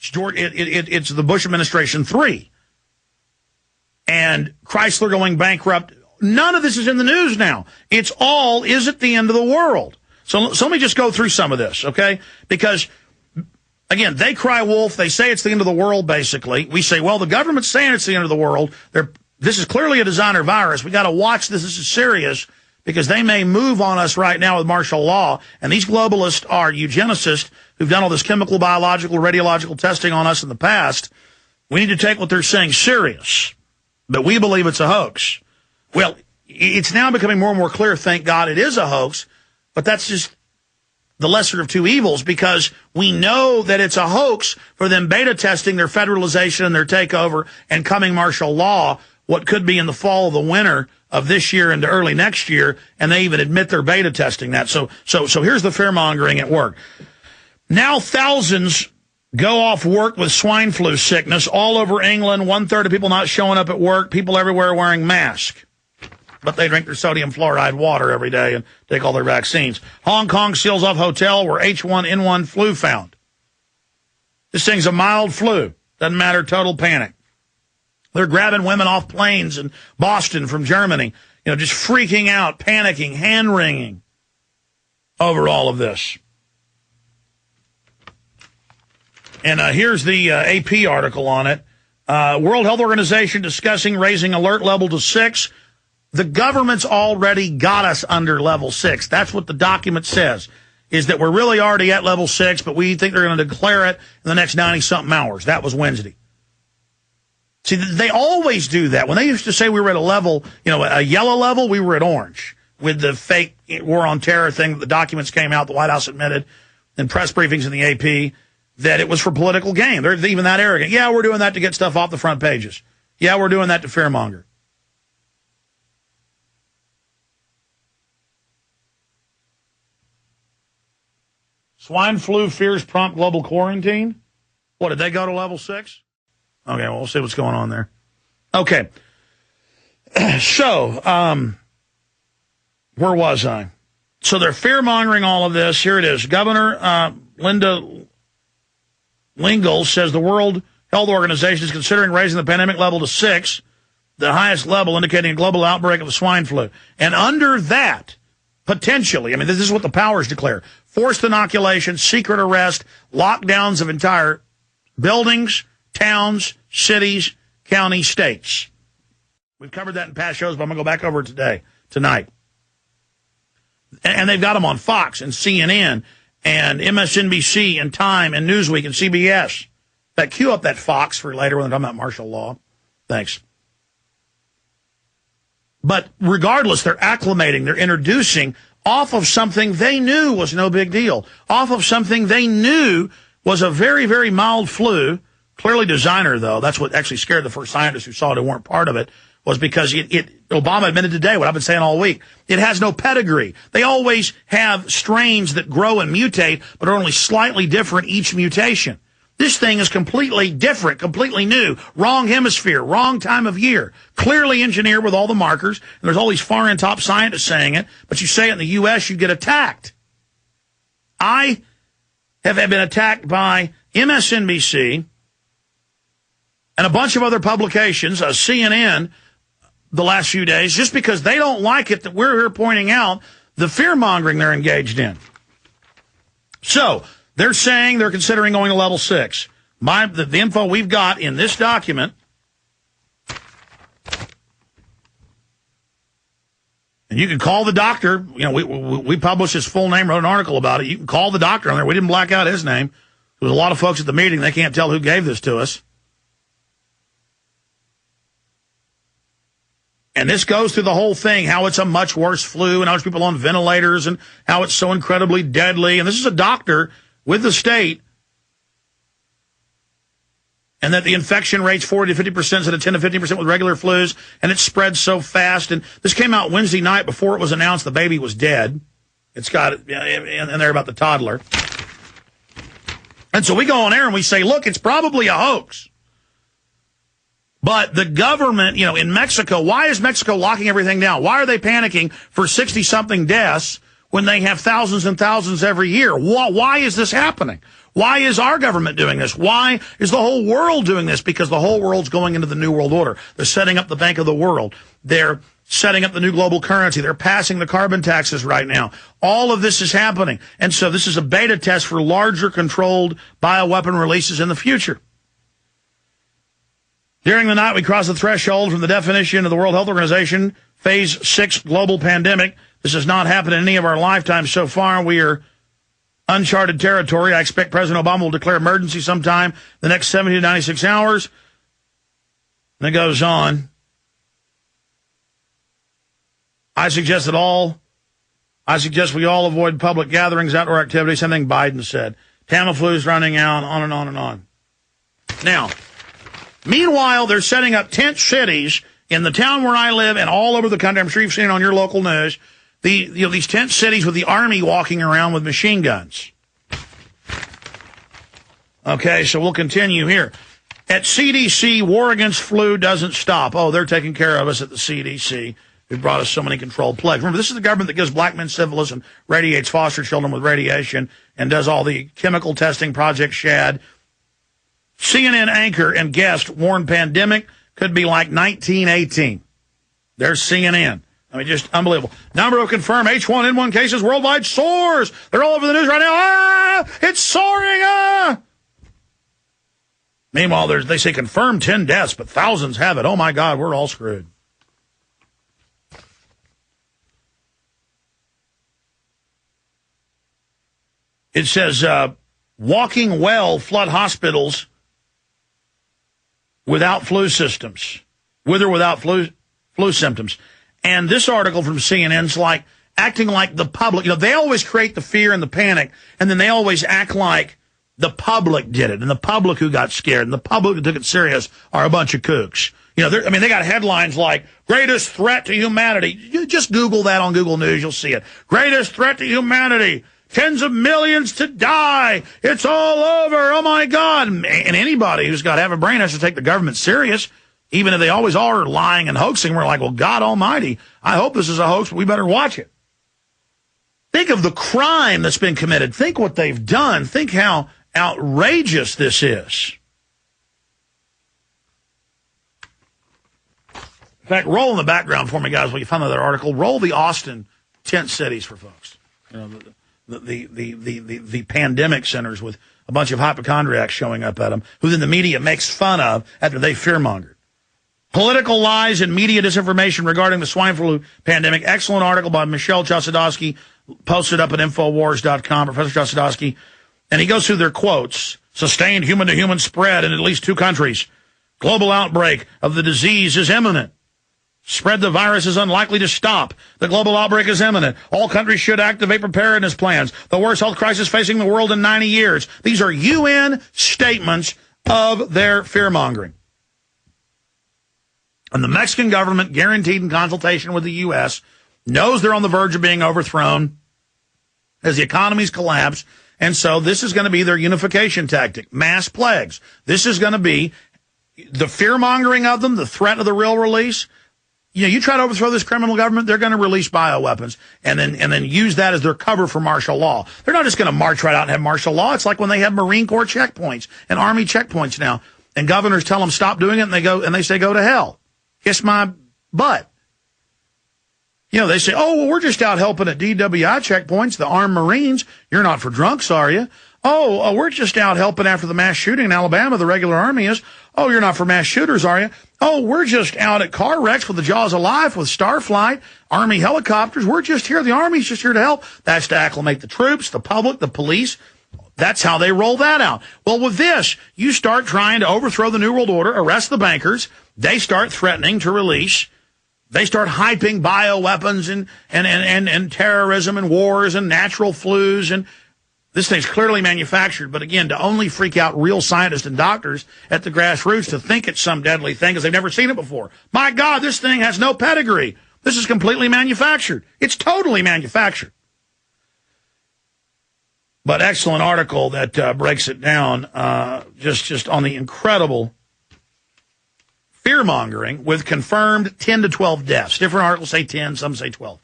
It's the Bush administration 3. And Chrysler going bankrupt. None of this is in the news now. It's all, is it the end of the world? So let me just go through some of this, okay? Because, again, they cry wolf. They say it's the end of the world, basically. We say, well, the government's saying it's the end of the world. This is clearly a designer virus. We got to watch this. This is serious because they may move on us right now with martial law. And these globalists are eugenicists who've done all this chemical, biological, radiological testing on us in the past. We need to take what they're saying serious. But we believe it's a hoax. Well, it's now becoming more and more clear, thank God, it is a hoax. But that's just the lesser of two evils because we know that it's a hoax for them beta testing their federalization and their takeover and coming martial law, what could be in the fall of the winter of this year into early next year, and they even admit they're beta testing that. So here's the fear-mongering at work. Now thousands go off work with swine flu sickness all over England, 1/3 of people not showing up at work, people everywhere wearing masks. But they drink their sodium fluoride water every day and take all their vaccines. Hong Kong seals off hotel where H1N1 flu found. This thing's a mild flu. Doesn't matter, total panic. They're grabbing women off planes in Boston from Germany, just freaking out, panicking, hand-wringing over all of this. And here's the AP article on it. World Health Organization discussing raising alert level to 6. The government's already got us under level 6. That's what the document says, is that we're really already at level 6, but we think they're going to declare it in the next 90-something hours. That was Wednesday. See, they always do that. When they used to say we were at a level, a yellow level, we were at orange with the fake war on terror thing. The documents came out, the White House admitted in press briefings in the AP that it was for political gain. They're even that arrogant. Yeah, we're doing that to get stuff off the front pages. Yeah, we're doing that to fearmonger. Swine flu fears prompt global quarantine? What, did they go to level 6? Okay, well, we'll see what's going on there. Okay. So, where was I? So they're fear-mongering all of this. Here it is. Governor Linda Lingle says the World Health Organization is considering raising the pandemic level to 6, the highest level indicating a global outbreak of the swine flu. And under that, potentially, this is what the powers declare, forced inoculation, secret arrest, lockdowns of entire buildings, towns, cities, counties, states. We've covered that in past shows, but I'm going to go back over it tonight. And they've got them on Fox and CNN and MSNBC and Time and Newsweek and CBS. That cue up that Fox for later when they're talking about martial law. Thanks. But regardless, they're acclimating, they're introducing off of something they knew was no big deal, off of something they knew was a very, very mild flu, clearly designer, though. That's what actually scared the first scientists who saw it and weren't part of it, was because Obama admitted today, what I've been saying all week, it has no pedigree. They always have strains that grow and mutate, but are only slightly different each mutation. This thing is completely different, completely new, wrong hemisphere, wrong time of year, clearly engineered with all the markers. And there's all these foreign top scientists saying it, but you say it in the U.S., you get attacked. I have been attacked by MSNBC and a bunch of other publications, CNN, the last few days, just because they don't like it that we're here pointing out the fear-mongering they're engaged in. So they're saying they're considering going to level 6. The info we've got in this document, and you can call the doctor. We published his full name, wrote an article about it. You can call the doctor on there. We didn't black out his name. There was a lot of folks at the meeting. They can't tell who gave this to us. And this goes through the whole thing, how it's a much worse flu and how much people on ventilators and how it's so incredibly deadly. And this is a doctor with the state. And that the infection rate's 40 to 50% instead of 10 to 15% with regular flus. And it spreads so fast. And this came out Wednesday night before it was announced the baby was dead. It's got in there about the toddler. And so we go on air and we say, look, it's probably a hoax. But the government, in Mexico, why is Mexico locking everything down? Why are they panicking for 60-something deaths when they have thousands and thousands every year? Why is this happening? Why is our government doing this? Why is the whole world doing this? Because the whole world's going into the New World Order. They're setting up the Bank of the World. They're setting up the new global currency. They're passing the carbon taxes right now. All of this is happening. And so this is a beta test for larger controlled bioweapon releases in the future. During the night, we crossed the threshold from the definition of the World Health Organization, Phase 6 global pandemic. This has not happened in any of our lifetimes so far. We are uncharted territory. I expect President Obama will declare emergency sometime the next 70 to 96 hours. And it goes on. I suggest we all avoid public gatherings, outdoor activities, something Biden said. Tamiflu's running out, on and on and on. Now, meanwhile, they're setting up tent cities in the town where I live and all over the country. I'm sure you've seen it on your local news. These tent cities with the army walking around with machine guns. Okay, so we'll continue here. At CDC, war against flu doesn't stop. Oh, they're taking care of us at the CDC. Who brought us so many controlled plagues. Remember, this is the government that gives black men syphilis and radiates foster children with radiation and does all the chemical testing, Project Shad. CNN anchor and guest warned pandemic could be like 1918. There's CNN. I mean, just unbelievable. Number of confirmed H1N1 cases worldwide soars. They're all over the news right now. Ah, it's soaring. Meanwhile, they say confirmed 10 deaths, but thousands have it. Oh, my God, we're all screwed. It says, walking well flood hospitals without flu systems, with or without flu symptoms. And this article from CNN's like acting like the public, they always create the fear and the panic, and then they always act like the public did it, and the public who got scared, and the public who took it serious are a bunch of kooks. They got headlines like, greatest threat to humanity. You just Google that on Google News, you'll see it. Greatest threat to humanity. Tens of millions to die. It's all over. Oh, my God. And anybody who's got half a brain has to take the government serious, even if they always are lying and hoaxing. We're like, well, God almighty, I hope this is a hoax, but we better watch it. Think of the crime that's been committed. Think what they've done. Think how outrageous this is. In fact, roll in the background for me, guys, while you find that article. Roll the Austin tent cities for folks. The pandemic centers with a bunch of hypochondriacs showing up at them, who then the media makes fun of after they fearmongered. Political lies and media disinformation regarding the swine flu pandemic. Excellent article by Michelle Chossudovsky, posted up at Infowars.com, Professor Chossudovsky. And he goes through their quotes. Sustained human-to-human spread in at least 2 countries. Global outbreak of the disease is imminent. Spread the virus is unlikely to stop. The global outbreak is imminent. All countries should activate preparedness plans. The worst health crisis facing the world in 90 years. These are UN statements of their fear-mongering. And the Mexican government, guaranteed in consultation with the U.S., knows they're on the verge of being overthrown as the economies collapse. And so this is going to be their unification tactic, mass plagues. This is going to be the fear-mongering of them, the threat of the real release. You try to overthrow this criminal government, they're going to release bioweapons and then use that as their cover for martial law. They're not just going to march right out and have martial law. It's like when they have Marine Corps checkpoints and Army checkpoints now, and governors tell them stop doing it, and they say go to hell. Kiss my butt. They say, oh, well, we're just out helping at DWI checkpoints, the armed Marines. You're not for drunks, are you? Oh, we're just out helping after the mass shooting in Alabama, the regular army is. Oh, you're not for mass shooters, are you? Oh, we're just out at car wrecks with the Jaws of Life, with Starflight, Army helicopters. We're just here. The Army's just here to help. That's to acclimate the troops, the public, the police. That's how they roll that out. Well, with this, you start trying to overthrow the New World Order, arrest the bankers. They start threatening to release. They start hyping bioweapons and terrorism and wars and natural flus, and this thing's clearly manufactured, but again, to only freak out real scientists and doctors at the grassroots to think it's some deadly thing because they've never seen it before. My God, this thing has no pedigree. This is completely manufactured. It's totally manufactured. But excellent article that breaks it down just on the incredible fear-mongering with confirmed 10 to 12 deaths. Different articles say 10, some say 12.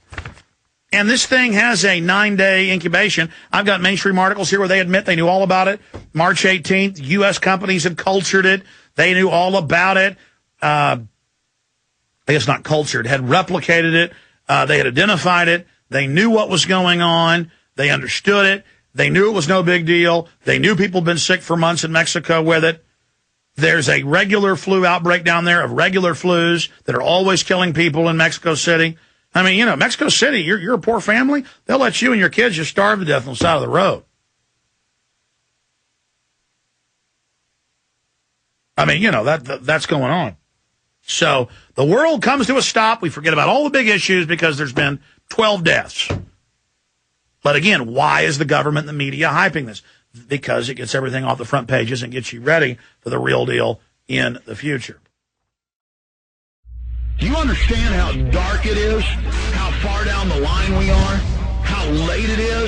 And this thing has a 9-day incubation. I've got mainstream articles here where they admit they knew all about it. March 18th, U.S. companies had cultured it. They knew all about it. I guess not cultured, had replicated it. They had identified it. They knew what was going on. They understood it. They knew it was no big deal. They knew people had been sick for months in Mexico with it. There's a regular flu outbreak down there of regular flus that are always killing people in Mexico City. I mean, you know, Mexico City, you're a poor family. They'll let you and your kids just starve to death on the side of the road. I mean, you know, that's going on. So the world comes to a stop. We forget about all the big issues because there's been 12 deaths. But again, why is the government and the media hyping this? Because it gets everything off the front pages and gets you ready for the real deal in the future. Do you understand how dark it is? How far down the line we are? How late it is?